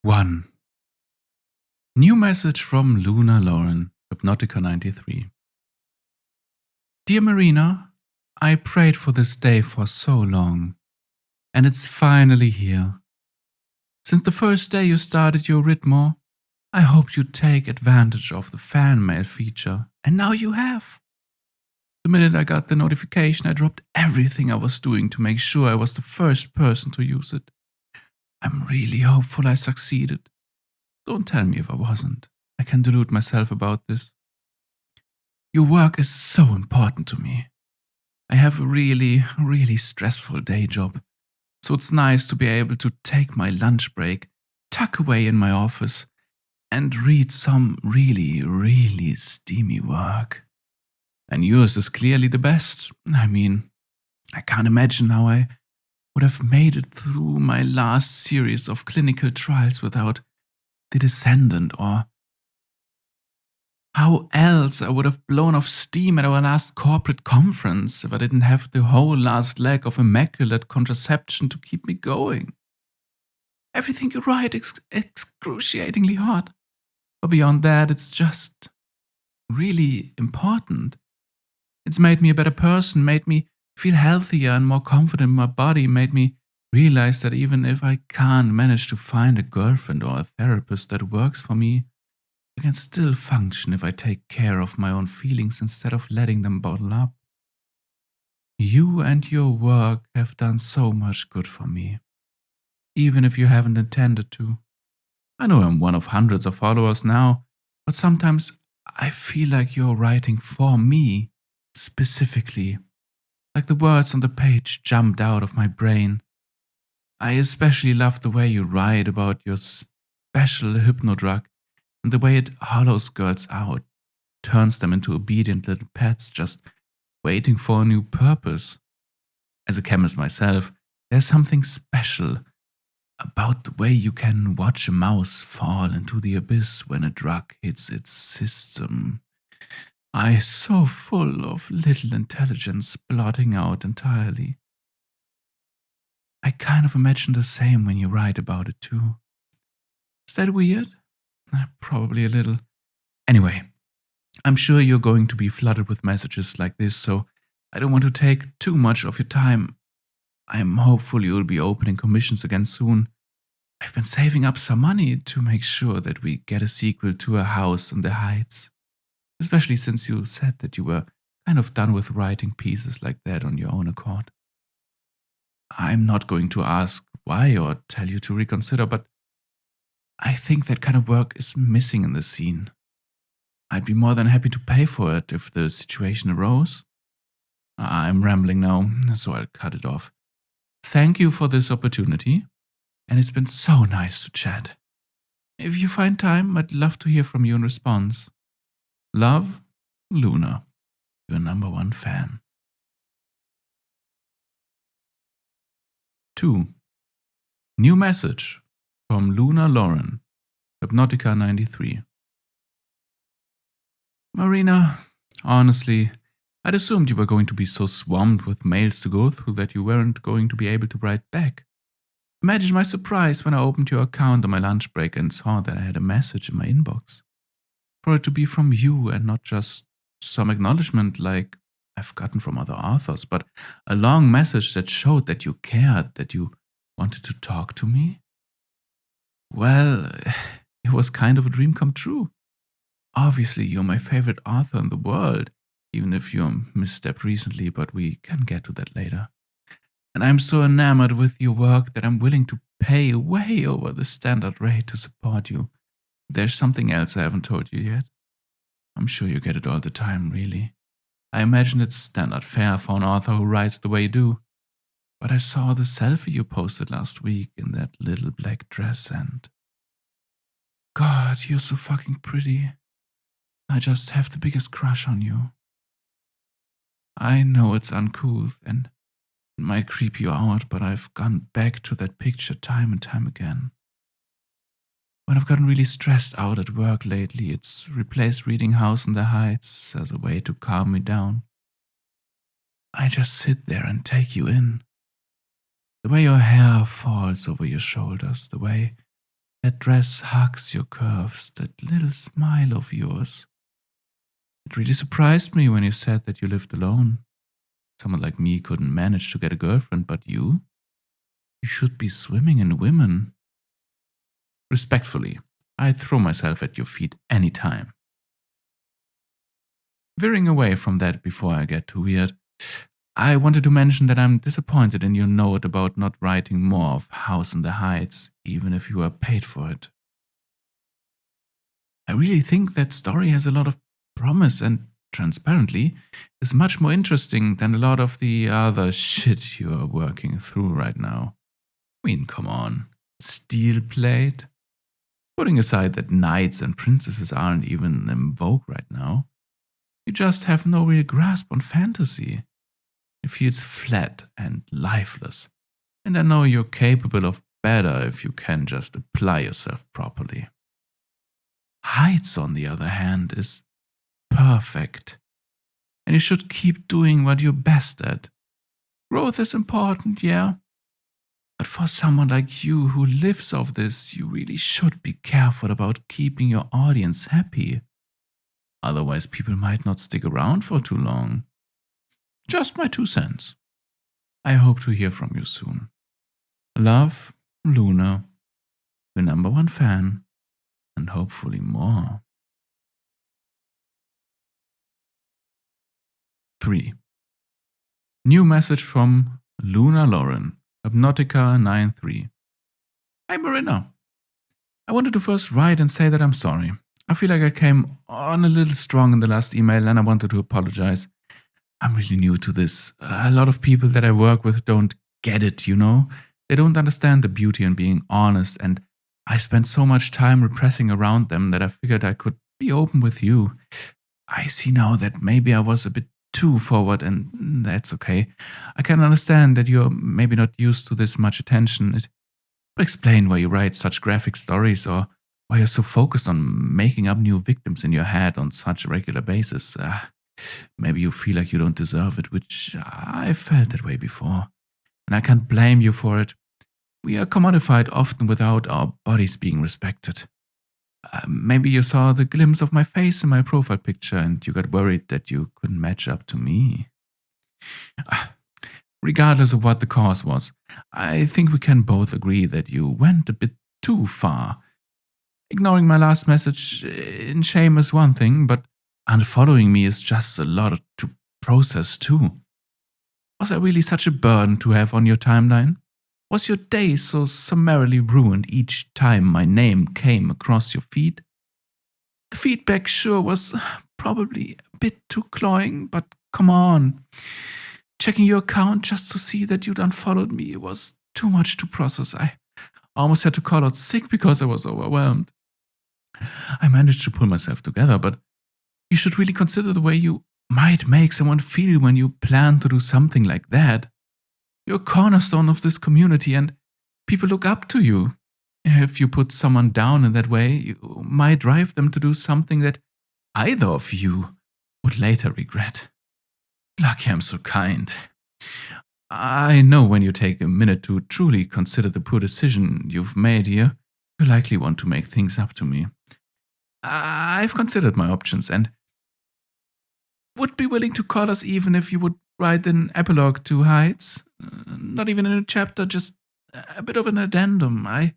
1. New message from Luna Lauren, Hypnotica 93. Dear Marina, I prayed for this day for so long, and it's finally here. Since the first day you started your Ritmo, I hoped you'd take advantage of the fan mail feature, and now you have. The minute I got the notification, I dropped everything I was doing to make sure I was the first person to use it. I'm really hopeful I succeeded. Don't tell me if I wasn't. I can delude myself about this. Your work is so important to me. I have a really stressful day job, so it's nice to be able to take my lunch break, tuck away in my office, and read some really steamy work. And yours is clearly the best. I mean, I can't imagine how I would have made it through my last series of clinical trials without The Descendant, or how else I would have blown off steam at our last corporate conference if I didn't have the whole last leg of immaculate contraception to keep me going. Everything you write is excruciatingly hard, but beyond that, it's just really important. It's made me a better person, made me feel healthier and more confident in my body, made me realize that even if I can't manage to find a girlfriend or a therapist that works for me, I can still function if I take care of my own feelings instead of letting them bottle up. You and your work have done so much good for me, even if you haven't intended to. I know I'm one of hundreds of followers now, but sometimes I feel like you're writing for me specifically, like the words on the page jumped out of my brain. I especially love the way you write about your special hypnodrug and the way it hollows girls out, turns them into obedient little pets just waiting for a new purpose. As a chemist myself, there's something special about the way you can watch a mouse fall into the abyss when a drug hits its system. Eyes so full of little intelligence blotting out entirely. I kind of imagine the same when you write about it too. Is that weird? Probably a little. Anyway, I'm sure you're going to be flooded with messages like this, so I don't want to take too much of your time. I'm hopeful you'll be opening commissions again soon. I've been saving up some money to make sure that we get a sequel to A House in the Heights, especially since you said that you were kind of done with writing pieces like that on your own accord. I'm not going to ask why or tell you to reconsider, but I think that kind of work is missing in the scene. I'd be more than happy to pay for it if the situation arose. I'm rambling now, so I'll cut it off. Thank you for this opportunity, and it's been so nice to chat. If you find time, I'd love to hear from you in response. Love, Luna, your #1 fan. 2. New message from Luna Lauren, Hypnotica 93. Marina, honestly, I'd assumed you were going to be so swamped with mails to go through that you weren't going to be able to write back. Imagine my surprise when I opened your account on my lunch break and saw that I had a message in my inbox. For it to be from you and not just some acknowledgement like I've gotten from other authors, but a long message that showed that you cared, that you wanted to talk to me. Well, it was kind of a dream come true. Obviously, you're my favorite author in the world, even if you misstepped recently, but we can get to that later. And I'm so enamored with your work that I'm willing to pay way over the standard rate to support you. There's something else I haven't told you yet. I'm sure you get it all the time, really. I imagine it's standard fare for an author who writes the way you do. But I saw the selfie you posted last week in that little black dress and... God, you're so fucking pretty. I just have the biggest crush on you. I know it's uncouth and it might creep you out, but I've gone back to that picture time and time again. When I've gotten really stressed out at work lately, it's replaced reading House in the Heights as a way to calm me down. I just sit there and take you in. The way your hair falls over your shoulders, the way That dress hugs your curves, that little smile of yours. It really surprised me when you said that you lived alone. Someone like me couldn't manage to get a girlfriend, but you should be swimming in women. Respectfully, I'd throw myself at your feet any time. Veering away from that before I get too weird, I wanted to mention that I'm disappointed in your note about not writing more of House in the Heights, even if you were paid for it. I really think that story has a lot of promise and, transparently, is much more interesting than a lot of the other shit you are working through right now. I mean, come on. Steel plate? Putting aside that knights and princesses aren't even in vogue right now, you just have no real grasp on fantasy. It feels flat and lifeless, and I know you're capable of better if you can just apply yourself properly. Heights, on the other hand, is perfect, and you should keep doing what you're best at. Growth is important, yeah, but for someone like you who lives off this, you really should be careful about keeping your audience happy. Otherwise, people might not stick around for too long. Just my 2 cents. I hope to hear from you soon. Love, Luna, your #1 fan, and hopefully more. 3. New message from Luna Lauren, Hypnotica93. Hi Marina. I wanted to first write and say that I'm sorry. I feel like I came on a little strong in the last email and I wanted to apologize. I'm really new to this. A lot of people that I work with don't get it, you know? They don't understand the beauty in being honest, and I spent so much time repressing around them that I figured I could be open with you. I see now that maybe I was a bit too forward, and that's okay. I can understand that you're maybe not used to this much attention. It would explain why you write such graphic stories or why you're so focused on making up new victims in your head on such a regular basis. Maybe you feel like you don't deserve it, which I felt that way before. And I can't blame you for it. We are commodified often without our bodies being respected. Maybe you saw the glimpse of my face in my profile picture and you got worried that you couldn't match up to me. Regardless of what the cause was, I think we can both agree that you went a bit too far. Ignoring my last message in shame is one thing, but unfollowing me is just a lot to process too. Was I really such a burden to have on your timeline? Was your day so summarily ruined each time my name came across your feed? The feedback sure was probably a bit too cloying, but come on. Checking your account just to see that you'd unfollowed me was too much to process. I almost had to call out sick because I was overwhelmed. I managed to pull myself together, but you should really consider the way you might make someone feel when you plan to do something like that. You're a cornerstone of this community and people look up to you. If you put someone down in that way, you might drive them to do something that either of you would later regret. Lucky I'm so kind. I know when you take a minute to truly consider the poor decision you've made here, you likely want to make things up to me. I've considered my options and would be willing to call us even if you would write an epilogue to Heights. Not even in a chapter, just a bit of an addendum. I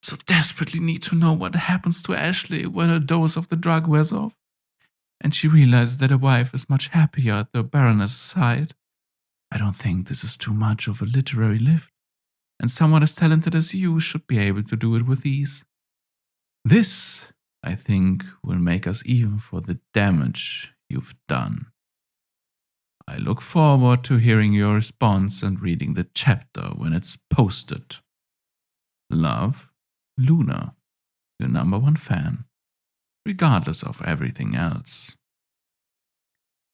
so desperately need to know what happens to Ashley when her dose of the drug wears off. And she realizes that her wife is much happier at the Baroness' side. I don't think this is too much of a literary lift, and someone as talented as you should be able to do it with ease. This, I think, will make us even for the damage you've done. I look forward to hearing your response and reading the chapter when it's posted. Love, Luna, your #1 fan, regardless of everything else.